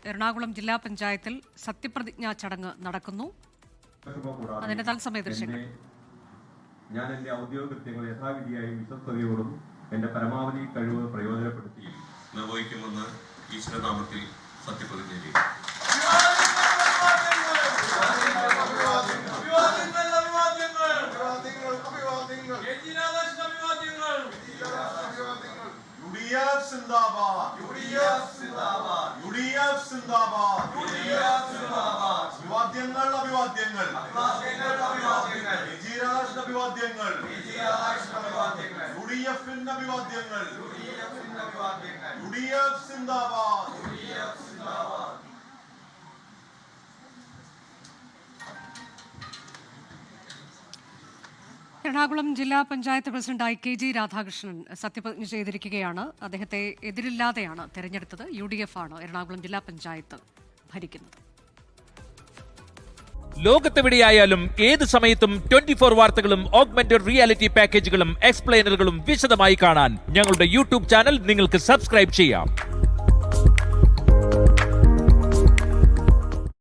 എറണാകുളം ജില്ലാ പഞ്ചായത്തിൽ സത്യപ്രതിജ്ഞാ ചടങ്ങ് നടക്കുന്നു. അതിന്റെ തത്സമയ ദൃശ്യങ്ങൾ. ഞാൻ എന്റെ ഔദ്യോഗിക കൃത്യങ്ങൾ യഥാവിധിയായും വിശ്വസ്തയോടും എന്റെ പരമാവധി കഴിവ് പ്രയോജനപ്പെടുത്തി നിർവഹിക്കുമെന്ന് ഈശ്വരനാമത്തിൽ സത്യപ്രതിജ്ഞ ചെയ്യും. എറണാകുളം ജില്ലാ പഞ്ചായത്ത് പ്രസിഡന്റ് IKG രാധാകൃഷ്ണൻ സത്യപ്രതിജ്ഞ ചെയ്തിരിക്കുകയാണ്. അദ്ദേഹത്തെ എതിരില്ലാതെയാണ് തെരഞ്ഞെടുത്തത്. UDF ആണ് എറണാകുളം ജില്ലാ പഞ്ചായത്ത് ഭരിക്കുന്നത്. ലോകത്തെവിടെയായാലും ഏത് സമയത്തും 24 വാർത്തകളും ഓഗ്മെന്റഡ് റിയാലിറ്റി പാക്കേജുകളും എക്സ്പ്ലെയിനറുകളും വിശദമായി കാണാൻ ഞങ്ങളുടെ YouTube ചാനൽ നിങ്ങൾക്ക് സബ്സ്ക്രൈബ് ചെയ്യാം.